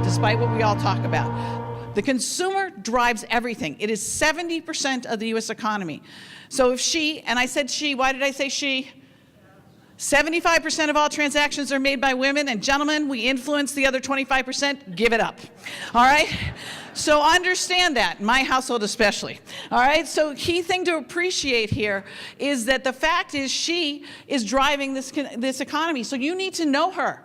Despite what we all talk about, the consumer drives everything. It is 70% of the US economy. So if she, and I said she, why did I say she? 75% of all transactions are made by women, and gentlemen, we influence the other 25%, give it up, all right? So understand that, in my household especially, all right? So key thing to appreciate here is that the fact is she is driving this economy, so you need to know her,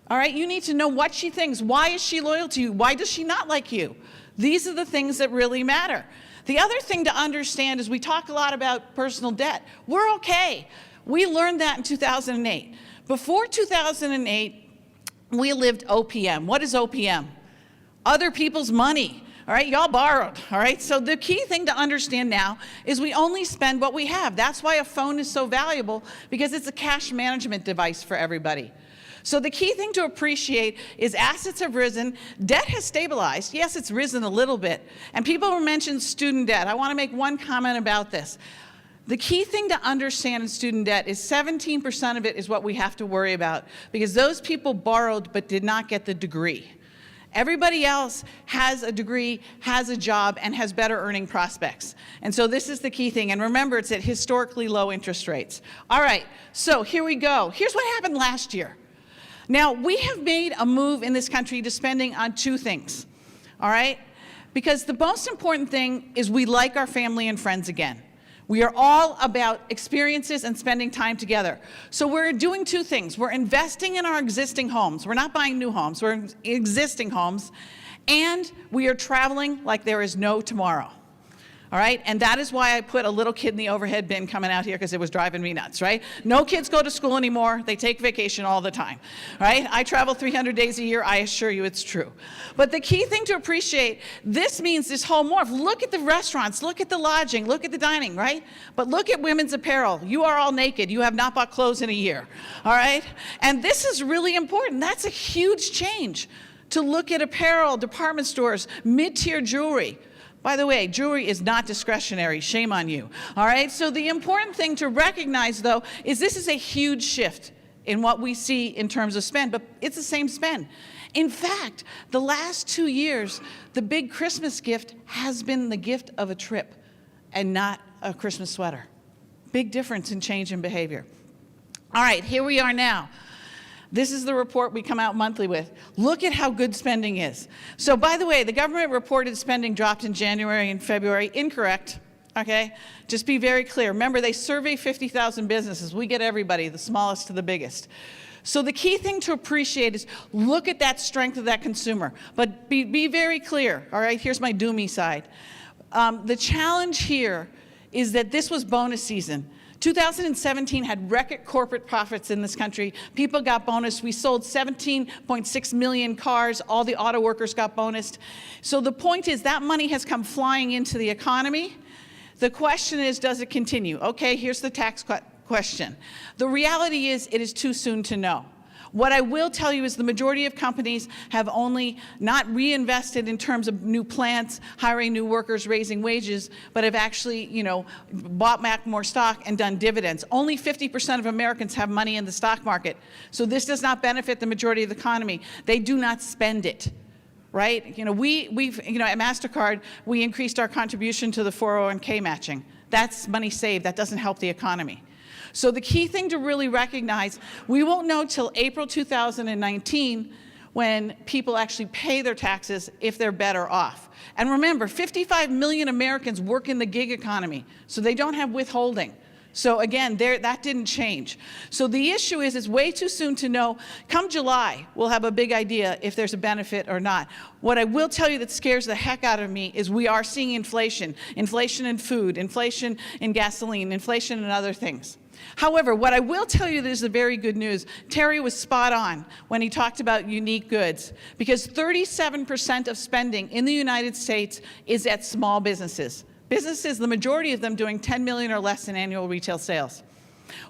all right? You need to know what she thinks. Why is she loyal to you? Why does she not like you? These are the things that really matter. The other thing to understand is we talk a lot about personal debt. We're okay. We learned that in 2008. Before 2008, we lived OPM. What is OPM? Other people's money, all right? Y'all borrowed, all right? So the key thing to understand now is we only spend what we have. That's why a phone is so valuable, because it's a cash management device for everybody. So the key thing to appreciate is assets have risen, debt has stabilized. Yes, it's risen a little bit. And people mention student debt. I want to make one comment about this. The key thing to understand in student debt is 17% of it is what we have to worry about, because those people borrowed but did not get the degree. Everybody else has a degree, has a job, and has better earning prospects. And so this is the key thing. And remember, it's at historically low interest rates. All right, so here we go. Here's what happened last year. Now, we have made a move in this country to spending on two things, all right? Because the most important thing is we like our family and friends again. We are all about experiences and spending time together. So we're doing two things. We're investing in our existing homes. We're not buying new homes. We're in existing homes. And we are traveling like there is no tomorrow. All right? And that is why I put a little kid in the overhead bin coming out here, because it was driving me nuts, right? No kids go to school anymore. They take vacation all the time, right? I travel 300 days a year. I assure you it's true. But the key thing to appreciate, this means this whole morph. Look at the restaurants. Look at the lodging. Look at the dining, right? But look at women's apparel. You are all naked. You have not bought clothes in a year, all right? And this is really important. That's a huge change, to look at apparel, department stores, mid-tier jewelry. By the way, jewelry is not discretionary. Shame on you. All right? So the important thing to recognize, though, is this is a huge shift in what we see in terms of spend, but it's the same spend. In fact, the last 2 years, the big Christmas gift has been the gift of a trip and not a Christmas sweater. Big difference in change in behavior. All right, here we are now. This is the report we come out monthly with. Look at how good spending is. So by the way, the government reported spending dropped in January and February. Incorrect, okay? Just be very clear. Remember, they survey 50,000 businesses. We get everybody, the smallest to the biggest. So the key thing to appreciate is look at that strength of that consumer. But be very clear, all right? Here's my doomy side. The challenge here is that this was bonus season. 2017 had record corporate profits in this country. People got bonus. We sold 17.6 million cars. All the auto workers got bonused. So the point is that money has come flying into the economy. The question is, does it continue? Okay, here's the tax question. The reality is it is too soon to know. What I will tell you is the majority of companies have only not reinvested in terms of new plants, hiring new workers, raising wages, but have actually, bought back more stock and done dividends. Only 50% of Americans have money in the stock market. So this does not benefit the majority of the economy. They do not spend it. Right? We've at MasterCard, we increased our contribution to the 401k matching. That's money saved. That doesn't help the economy. So the key thing to really recognize, we won't know till April 2019 when people actually pay their taxes if they're better off. And remember, 55 million Americans work in the gig economy, so they don't have withholding. So again, that didn't change. So the issue is it's way too soon to know. Come July, we'll have a big idea if there's a benefit or not. What I will tell you that scares the heck out of me is we are seeing inflation. Inflation in food, inflation in gasoline, inflation in other things. However, what I will tell you that is the very good news, Terry was spot on when he talked about unique goods, because 37% of spending in the United States is at small businesses. Businesses, the majority of them doing 10 million or less in annual retail sales.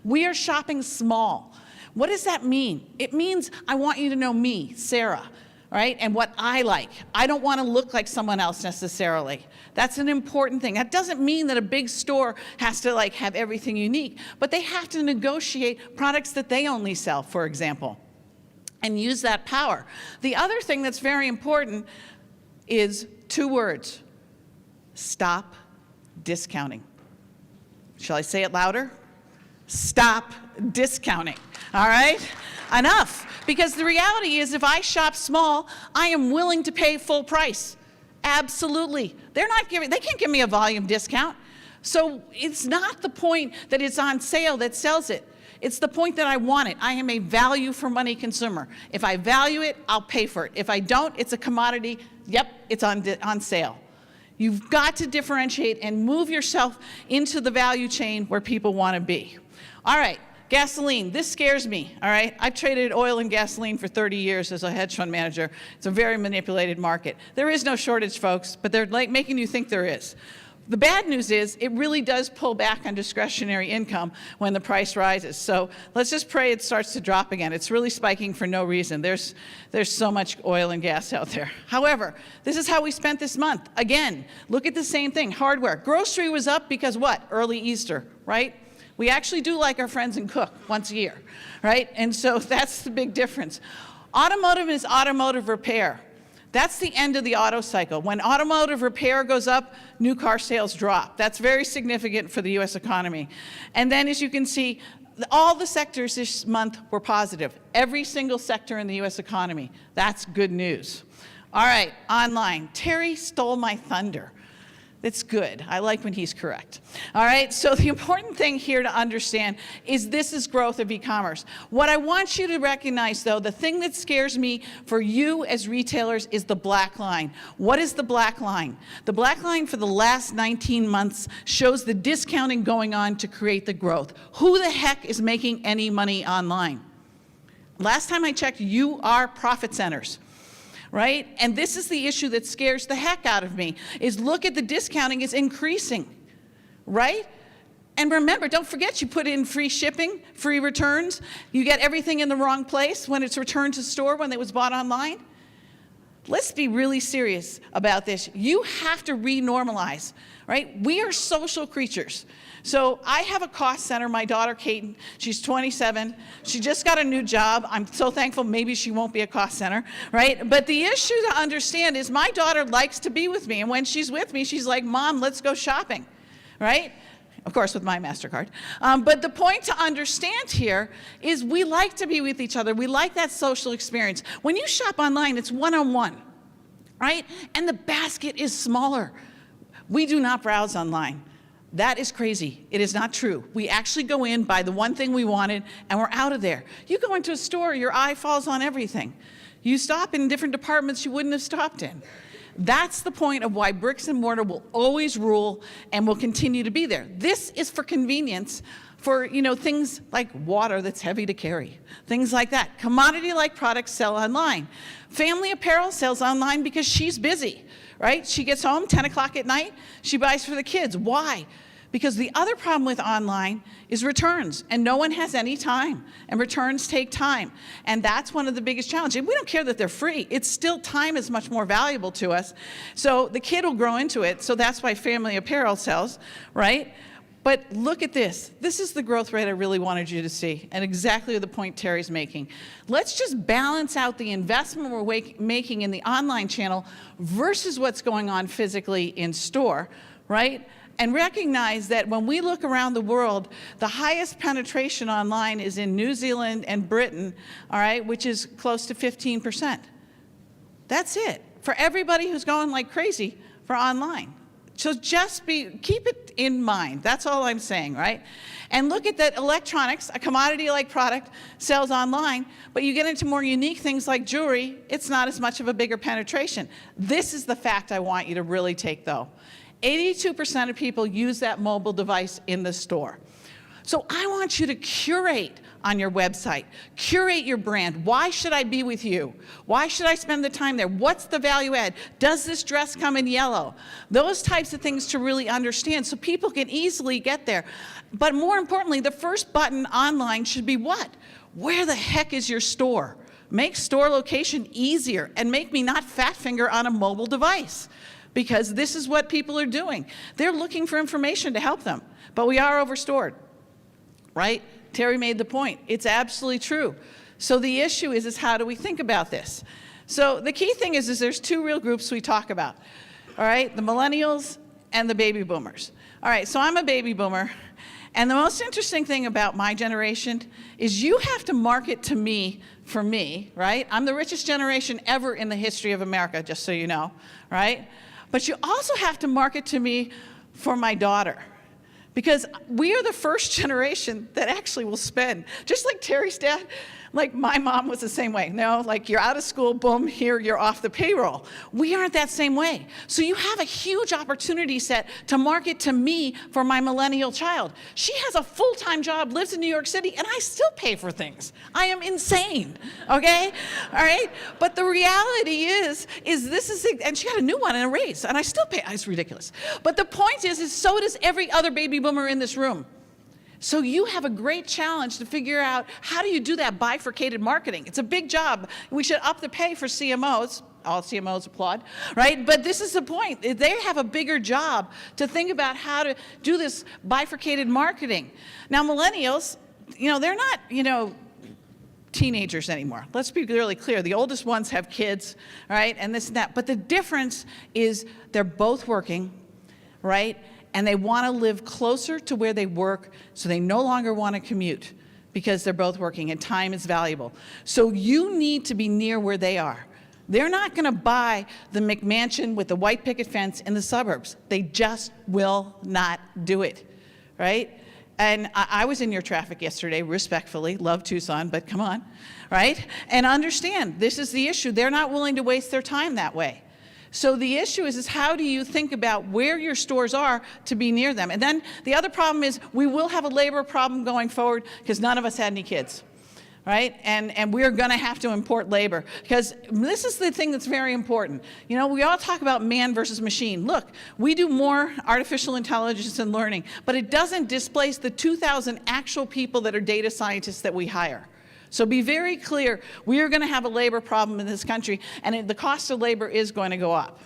We are shopping small. What does that mean? It means I want you to know me, Sarah. right? And what I like. I don't want to look like someone else necessarily. That's an important thing. That doesn't mean that a big store has to like have everything unique, but they have to negotiate products that they only sell, for example, and use that power. The other thing that's very important is 2 words: stop discounting. Shall I say it louder? Stop discounting, all right? Enough. Because the reality is, if I shop small, I am willing to pay full price. Absolutely. They can't give me a volume discount. So it's not the point that it's on sale that sells it. It's the point that I want it. I am a value for money consumer. If I value it, I'll pay for it. If I don't, it's a commodity. Yep, it's on sale. You've got to differentiate and move yourself into the value chain where people want to be. All right. Gasoline, this scares me, all right? I've traded oil and gasoline for 30 years as a hedge fund manager. It's a very manipulated market. There is no shortage, folks, but they're like making you think there is. The bad news is it really does pull back on discretionary income when the price rises. So let's just pray it starts to drop again. It's really spiking for no reason. There's so much oil and gas out there. However, this is how we spent this month. Again, look at the same thing, hardware. Grocery was up because what? Early Easter, right? We actually do like our friends and cook once a year, right? And so that's the big difference. Automotive is automotive repair. That's the end of the auto cycle. When automotive repair goes up, new car sales drop. That's very significant for the US economy. And then as you can see, all the sectors this month were positive. Every single sector in the US economy. That's good news. All right, online. Terry stole my thunder. It's good. I like when he's correct. All right, so the important thing here to understand is this is growth of e-commerce. What I want you to recognize, though, the thing that scares me for you as retailers is the black line. What is the black line? The black line for the last 19 months shows the discounting going on to create the growth. Who the heck is making any money online? Last time I checked, you are profit centers. Right? And this is the issue that scares the heck out of me, is look at the discounting is increasing, right? And remember, don't forget you put in free shipping, free returns. You get everything in the wrong place when it's returned to store when it was bought online. Let's be really serious about this. You have to renormalize, right? We are social creatures. So I have a cost center, my daughter Katen, she's 27. She just got a new job. I'm so thankful maybe she won't be a cost center, right? But the issue to understand is my daughter likes to be with me. And when she's with me, she's like, Mom, let's go shopping, right? Of course, with my MasterCard. But the point to understand here is we like to be with each other. We like that social experience. When you shop online, it's one-on-one, right? And the basket is smaller. We do not browse online. That is crazy. It is not true. We actually go in, buy the one thing we wanted, and we're out of there. You go into a store, your eye falls on everything. You stop in different departments you wouldn't have stopped in. That's the point of why bricks and mortar will always rule and will continue to be there. This is for convenience, for things like water that's heavy to carry, things like that. Commodity-like products sell online. Family apparel sells online because she's busy. Right? She gets home 10 o'clock at night, she buys for the kids. Why? Because the other problem with online is returns, and no one has any time, and returns take time. And that's one of the biggest challenges. We don't care that they're free. It's still time is much more valuable to us. So the kid will grow into it, so that's why family apparel sells, right? But look at this. This is the growth rate I really wanted you to see, and exactly the point Terry's making. Let's just balance out the investment we're making in the online channel versus what's going on physically in store, right? And recognize that when we look around the world, the highest penetration online is in New Zealand and Britain, all right, which is close to 15%. That's it. For everybody who's going like crazy for online. So just keep it in mind. That's all I'm saying, right? And look at that electronics, a commodity-like product, sells online, but you get into more unique things like jewelry, it's not as much of a bigger penetration. This is the fact I want you to really take, though. 82% of people use that mobile device in the store. So I want you to curate on your website. Curate your brand. Why should I be with you? Why should I spend the time there? What's the value add? Does this dress come in yellow? Those types of things to really understand so people can easily get there. But more importantly, the first button online should be what? Where the heck is your store? Make store location easier and make me not fat finger on a mobile device, because this is what people are doing. They're looking for information to help them, but we are overstored, right? Terry made the point. It's absolutely true. So the issue is how do we think about this? So the key thing is there's two real groups we talk about, all right? The millennials and the baby boomers. All right, so I'm a baby boomer, and the most interesting thing about my generation is you have to market to me for me, right? I'm the richest generation ever in the history of America, just so you know, right? But you also have to market to me for my daughter, because we are the first generation that actually will spend, just like Terry's dad. Like my mom was the same way. No, like you're out of school, boom, here you're off the payroll. We aren't that same way. So you have a huge opportunity set to market to me for my millennial child. She has a full-time job, lives in New York City, and I still pay for things. I am insane, okay? All right? But the reality is this is, and she got a new one and a raise, and I still pay. It's ridiculous. But the point is so does every other baby boomer in this room. So you have a great challenge to figure out how do you do that bifurcated marketing. It's a big job. We should up the pay for CMOs. All CMOs applaud, right? But this is the point. They have a bigger job to think about how to do this bifurcated marketing. Now, millennials, they're not, teenagers anymore. Let's be really clear. The oldest ones have kids, right? And this and that. But the difference is they're both working, right? And they want to live closer to where they work, so they no longer want to commute because they're both working and time is valuable. So you need to be near where they are. They're not going to buy the McMansion with the white picket fence in the suburbs. They just will not do it, right? And I was in your traffic yesterday, respectfully, love Tucson, but come on, right? And understand, this is the issue. They're not willing to waste their time that way. So the issue is how do you think about where your stores are to be near them? And then the other problem is we will have a labor problem going forward because none of us had any kids, right? And we're going to have to import labor, because this is the thing that's very important. We all talk about man versus machine. Look, we do more artificial intelligence and learning, but it doesn't displace the 2,000 actual people that are data scientists that we hire. So be very clear, we are going to have a labor problem in this country, and the cost of labor is going to go up.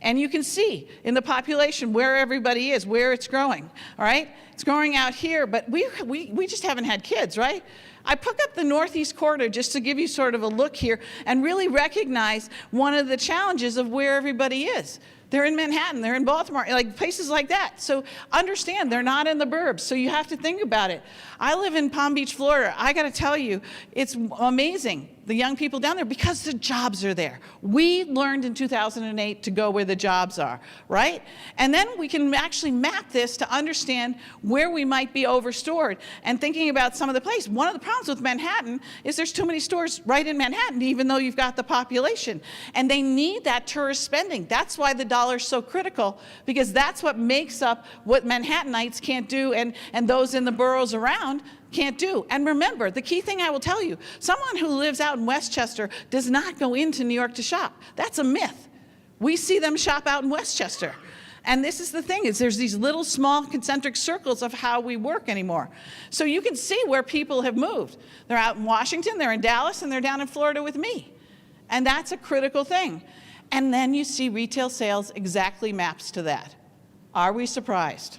And you can see in the population where everybody is, where it's growing, all right? It's growing out here, but we just haven't had kids, right? I pick up the Northeast corridor just to give you sort of a look here and really recognize one of the challenges of where everybody is. They're in Manhattan, they're in Baltimore, like places like that. So understand, they're not in the burbs, so you have to think about it. I live in Palm Beach, Florida. I gotta tell you, it's amazing, the young people down there, because the jobs are there. We learned in 2008 to go where the jobs are, right? And then we can actually map this to understand where we might be overstored and thinking about some of the places. One of the problems with Manhattan is there's too many stores right in Manhattan, even though you've got the population. And they need that tourist spending. That's why the dollar's so critical, because that's what makes up what Manhattanites can't do and those in the boroughs around can't do. And remember, the key thing I will tell you, someone who lives out in Westchester does not go into New York to shop. That's a myth. We see them shop out in Westchester. And this is the thing, is there's these little small concentric circles of how we work anymore. So you can see where people have moved. They're out in Washington, they're in Dallas, and they're down in Florida with me. And that's a critical thing. And then you see retail sales exactly maps to that. Are we surprised?